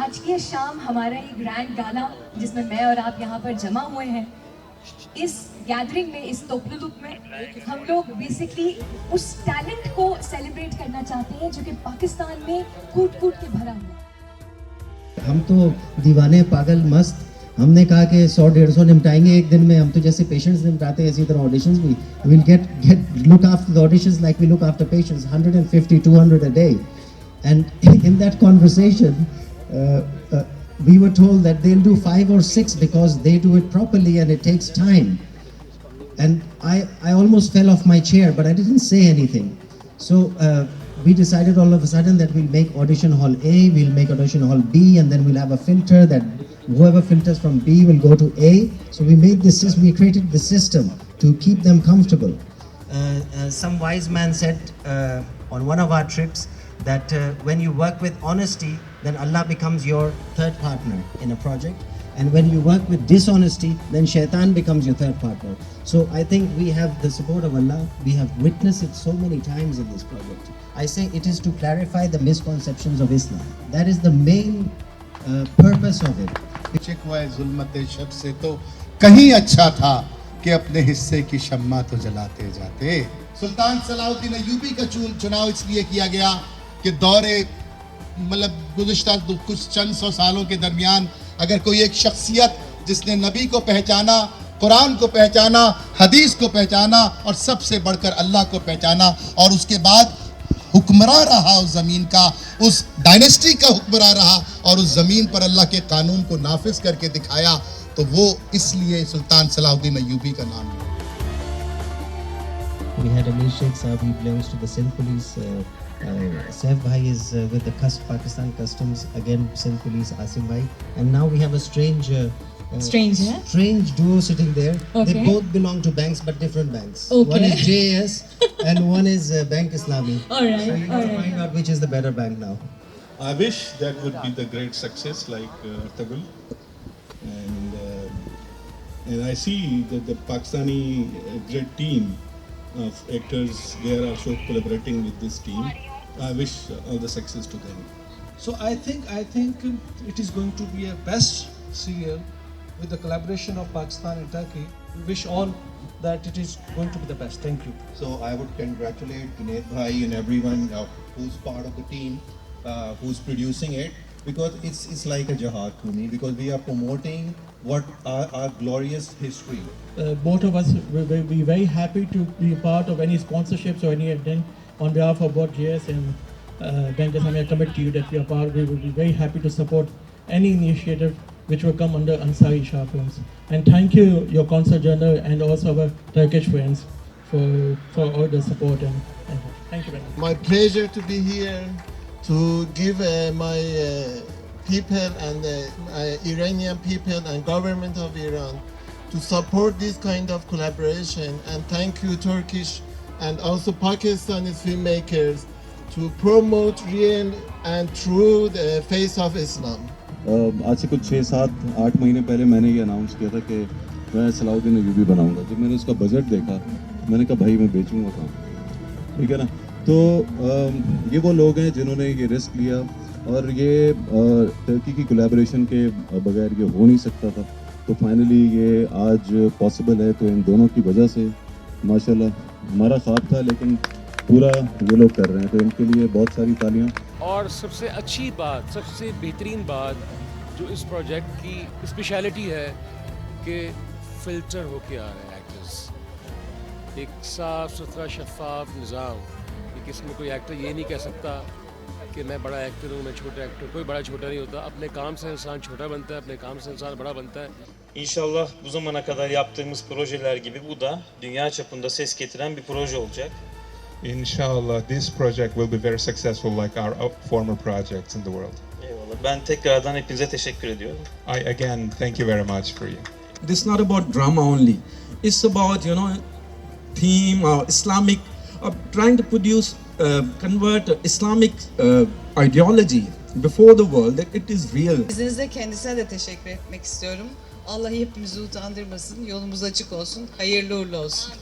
आज की ये शाम हमारा ये ग्रैंड गाला जिसमें मैं और आप यहाँ पर जमा हुए हैं, इस गैदरिंग में, इस टोपलुलुक में हम लोग बेसिकली उस टैलेंट को सेलिब्रेट करना चाहते हैं जो कि पाकिस्तान में कूट कूट के भरा हुआ है। हम तो दीवाने पागल मस्त, हमने कहा कि 100-150 निपटाएंगे एक दिन में। हम तो जैसे पेशेंट्स निपटाते हैं इसी तरह ऑडिशंस भी, we'll get look after the auditions like we look after patients, 150-200 a day. And in that conversation we were told that they'll do 5 or 6 because they do it properly and it takes time. And I almost fell off my chair, but I didn't say anything. So we decided all of a sudden that we'll make audition hall A, we'll make audition hall B, and then we'll have a filter that whoever filters from B will go to A. So we created the system to keep them comfortable. Some wise man said on one of our trips that when you work with honesty, then Allah becomes your third partner in a project. And when you work with dishonesty, then shaitan becomes your third partner. So I think we have the support of Allah. We have witnessed it so many times in this project. I say it is to clarify the misconceptions of Islam. That is the main purpose of it. शिकवा जुल्मत शब से तो कहीं अच्छा था कि अपने हिस्से की शम्मा तो जलाते जाते। सुल्तान सलाहुद्दीन अय्यूबी का चुनाव इसलिए किया गया कि दौरे मतलब गुज़िश्ता कुछ चंद सौ सालों के दरमियान अगर कोई एक शख्सियत जिसने नबी को पहचाना, कुरान को पहचाना, हदीस को पहचाना और सबसे बढ़कर अल्लाह को पहचाना और उसके बाद हुक्मरान रहा उस ज़मीन का, उस डायनेस्टी का हुक्मरान रहा और उस ज़मीन पर अल्लाह के कानून को नाफिज करके दिखाया, तो वो इसलिए सुल्तान सलाहुद्दीन अय्यूबी का नाम है। We had Amir Sheikh Saab, he belongs to the Sindh Police. Saif Bhai is with the Pakistan Customs, again Sindh Police, Asim Bhai. And now we have a strange duo sitting there. Okay. They both belong to banks, but different banks. Okay. One is JAS and one is Bank Islami. Alright, So you have to find out which is the better bank now. I wish that would be the great success like Artagul. And I see that the Pakistani great team of actors, they are also collaborating with this team. I wish all the success to them. So I think it is going to be a best serial with the collaboration of Pakistan and Turkey. We wish all that it is going to be the best. Thank you. So I would congratulate Junaid Bhai and everyone who's part of the team, who's producing it, because it's like a jihad to me, because we are promoting what our glorious history. Both of us will be very happy to be a part of any sponsorships or any event on behalf of both JS and Bank Islami. I commit to you that we are part. We will be very happy to support any initiative which will come under Ansari Shah Films. And thank you, your Consul General, and also our Turkish friends for all the support and thank you very much. My pleasure to be here to give my people and Iranian people and government of Iran to support this kind of collaboration, and thank you Turkish and also Pakistani filmmakers to promote real and true the face of Islam. आज से कुछ 6-7-8 महीने पहले मैंने ये announce किया था कि मैं सलाहुद्दीन अय्यूबी बनाऊंगा। जब मैंने उसका बजट देखा, मैंने कहा भाई मैं बेचूंगा काम, ठीक है ना। तो ये वो लोग हैं जिन्होंने ये रिस्क लिया और ये टर्की की कोलैबोरेशन के बगैर ये हो नहीं सकता था। तो फाइनली ये आज पॉसिबल है, तो इन दोनों की वजह से माशाल्लाह हमारा ख्वाब था लेकिन पूरा ये लोग कर रहे हैं, तो इनके लिए बहुत सारी तालियां। और सबसे अच्छी बात, सबसे बेहतरीन बात जो इस प्रोजेक्ट की स्पेशलिटी है कि फ़िल्टर होके आ रहे हैं एक्टर्स। एक साफ़ सुथरा शफाफ निज़ाम, कि किसी में कोई एक्टर ये नहीं कह सकता कि मैं बड़ा एक्टर हूँ, मैं छोटा एक्टर। कोई बड़ा छोटा नहीं होता, अपने काम से इंसान छोटा बनता है, अपने काम से इंसान बड़ा बनता है। İnşallah bu zamana kadar yaptığımız projeler gibi bu da dünya çapında ses getiren bir proje olacak. Inshallah this project will be very successful like our former projects in the world. Eyvallah. Ben tekrardan hepinize teşekkür ediyorum. I again thank you very much for you. This is not about drama only. It's about, theme or Islamic, trying to produce, convert Islamic ideology before the world, that it is real. İzninizle kendisine de teşekkür etmek istiyorum. Allah hepimizi utandırmasın, yolumuz açık olsun, hayırlı uğurlu olsun.